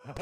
Hello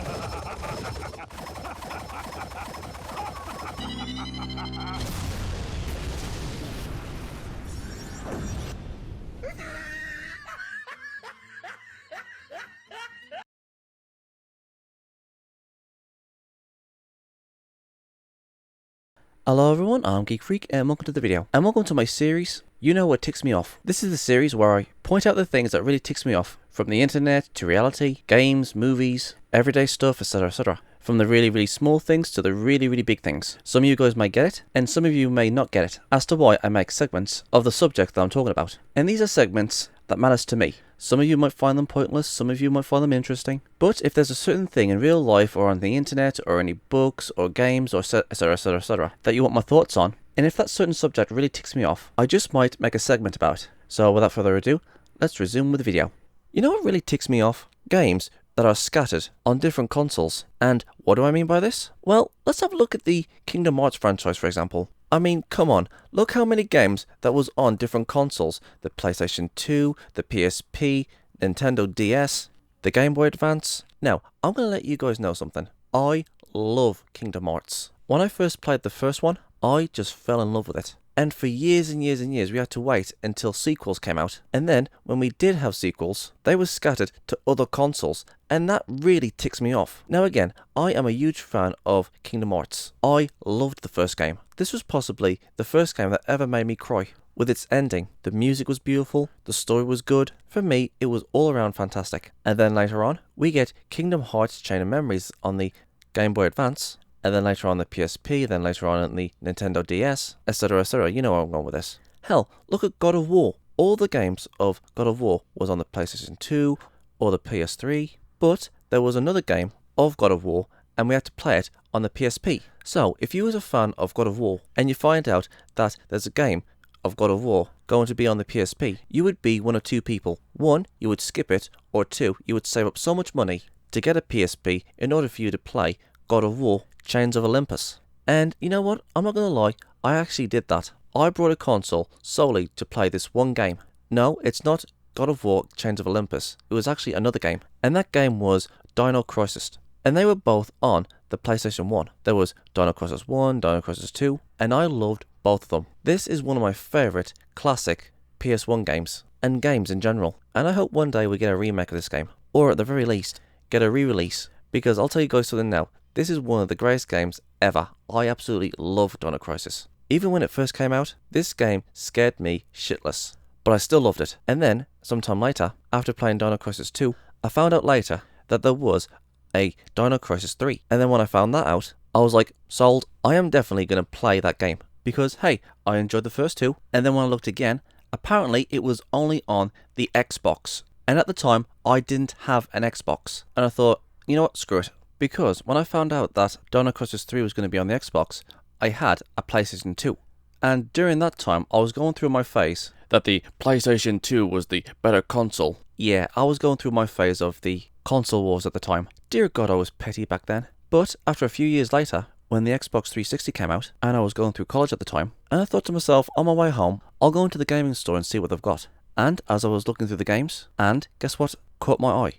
everyone, I'm Geek Freak and welcome to the video. And welcome to my series, You Know What Ticks Me Off. This is the series where I point out the things that really ticks me off. From the internet to reality, games, movies, everyday stuff, etc, etc. From the really small things to the really big things. Some of you guys might get it, and some of you may not get it, as to why I make segments of the subject that I'm talking about. And these are segments that matters to me. Some of you might find them pointless, some of you might find them interesting. But if there's a certain thing in real life or on the internet or any books or games or etc that you want my thoughts on, and if that certain subject really ticks me off, I just might make a segment about it. So without further ado, let's resume with the video. You know what really ticks me off? Games that are scattered on different consoles. And what do I mean by this? Well, let's have a look at the Kingdom Hearts franchise, for example. I mean, come on, look how many games that was on different consoles. The PlayStation 2, the PSP, Nintendo DS, the Game Boy Advance. Now, I'm going to let you guys know something. I love Kingdom Hearts. When I first played the first one, I just fell in love with it. And for years and years we had to wait until sequels came out. And then, when we did have sequels, they were scattered to other consoles. And that really ticks me off. Now again, I am a huge fan of Kingdom Hearts. I loved the first game. This was possibly the first game that ever made me cry. With its ending, the music was beautiful, the story was good. For me, it was all around fantastic. And then later on, we get Kingdom Hearts Chain of Memories on the Game Boy Advance. And then later on the PSP, then later on the Nintendo DS, etc. You know where I'm going with this. Hell, look at God of War. All the games of God of War was on the PlayStation 2 or the PS3, but there was another game of God of War and we had to play it on the PSP. So, if you was a fan of God of War and you find out that there's a game of God of War going to be on the PSP, you would be one of two people. One, you would skip it, or two, you would save up so much money to get a PSP in order for you to play God of War Chains of Olympus. And you know what? I'm not gonna lie, I actually did that. I brought a console solely to play this one game. No, it's not God of War Chains of Olympus. It was actually another game. And that game was Dino Crisis. And they were both on the PlayStation 1. There was Dino Crisis 1, Dino Crisis 2, and I loved both of them. This is one of my favourite classic PS1 games, and games in general. And I hope one day we get a remake of this game. Or at the very least, get a re-release. Because I'll tell you guys something now. This is one of the greatest games ever. I absolutely love Dino Crisis. Even when it first came out, this game scared me shitless. But I still loved it. And then, sometime later, after playing Dino Crisis 2, I found out later that there was a Dino Crisis 3. And then when I found that out, I was like, sold. I am definitely going to play that game. Because, hey, I enjoyed the first two. And then when I looked again, apparently it was only on the Xbox. And at the time, I didn't have an Xbox. And I thought, you know what, screw it. Because when I found out that Dino Crisis 3 was going to be on the Xbox, I had a PlayStation 2. And during that time, I was going through my phase that the PlayStation 2 was the better console. Yeah, I was going through my phase of the console wars at the time. Dear God, I was petty back then. But after a few years later, when the Xbox 360 came out, and I was going through college at the time, and I thought to myself, on my way home, I'll go into the gaming store and see what they've got. And as I was looking through the games, and guess what caught my eye?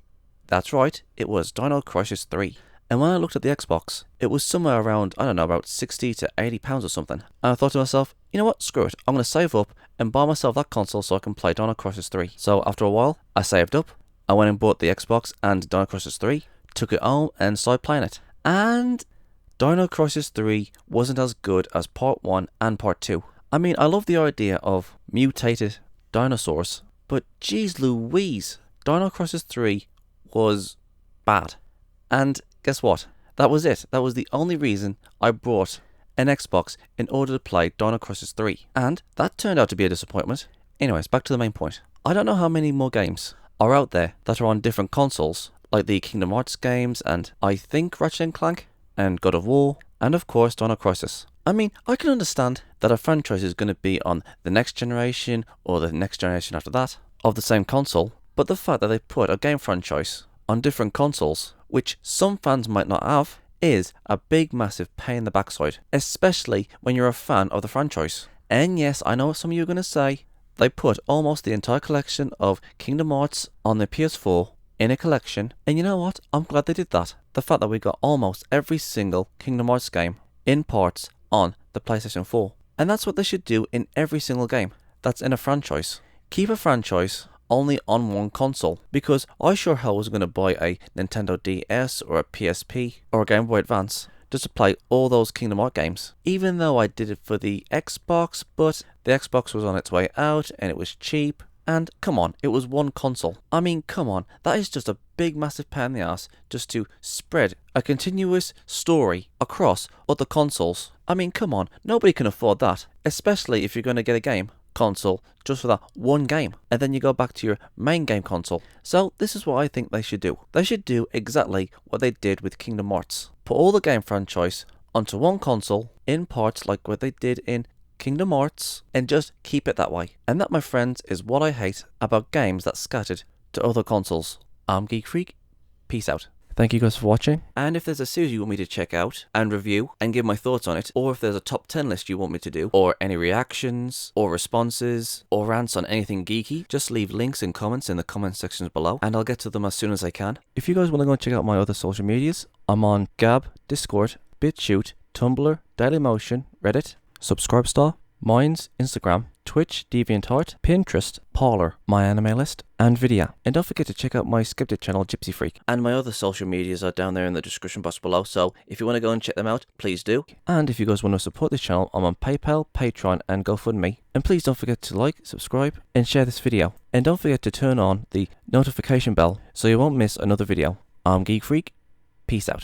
That's right, it was Dino Crisis 3. And when I looked at the Xbox, it was somewhere around, I don't know, about 60 to 80 pounds or something. And I thought to myself, you know what, screw it, I'm going to save up and buy myself that console so I can play Dino Crisis 3. So after a while, I saved up, I went and bought the Xbox and Dino Crisis 3, took it home and started playing it. And Dino Crisis 3 wasn't as good as Part 1 and Part 2. I mean, I love the idea of mutated dinosaurs, but geez Louise, Dino Crisis 3 was bad. And guess what? That was it. That was the only reason I brought an Xbox in order to play Dino Crisis 3. And that turned out to be a disappointment. Anyways, back to the main point. I don't know how many more games are out there that are on different consoles, like the Kingdom Hearts games, and I think Ratchet & Clank, and God of War, and of course Dino Crisis. I mean, I can understand that a franchise is going to be on the next generation, or the next generation after that, of the same console, but the fact that they put a game franchise on different consoles, which some fans might not have, is a big massive pain in the backside, especially when you're a fan of the franchise. And yes, I know what some of you are going to say, they put almost the entire collection of Kingdom Hearts on the PS4 in a collection. And you know what? I'm glad they did that. The fact that we got almost every single Kingdom Hearts game in parts on the PlayStation 4. And that's what they should do in every single game that's in a franchise. Keep a franchise only on one console, because I sure hell was going to buy a Nintendo DS or a PSP or a Game Boy Advance just to play all those Kingdom Hearts games. Even though I did it for the Xbox, but the Xbox was on its way out and it was cheap. And come on, it was one console. I mean, come on, that is just a big massive pain in the ass just to spread a continuous story across other consoles. I mean, come on, nobody can afford that, especially if you're going to get a game console just for that one game, and then you go back to your main game console. So this is what I think they should do. They should do exactly what they did with Kingdom Hearts. Put all the game franchise onto one console in parts like what they did in Kingdom Hearts, and just keep it that way. And that, my friends, is what I hate about games that scattered to other consoles. I'm Geek Freak. Peace out. Thank you guys for watching. And if there's a series you want me to check out and review and give my thoughts on it, or if there's a top 10 list you want me to do, or any reactions or responses or rants on anything geeky, just leave links and comments in the comment sections below and I'll get to them as soon as I can. If you guys want to go and check out my other social medias, I'm on Gab, Discord, BitChute, Tumblr, Dailymotion, Reddit, Subscribestar, Minds, Instagram, Twitch, DeviantArt, Pinterest, Parler, My Anime List, and Vidya. And don't forget to check out my Skeptic channel, Gypsy Freak. And my other social medias are down there in the description box below, so if you want to go and check them out, please do. And if you guys want to support this channel, I'm on PayPal, Patreon, and GoFundMe. And please don't forget to like, subscribe, and share this video. And don't forget to turn on the notification bell so you won't miss another video. I'm Geek Freak. Peace out.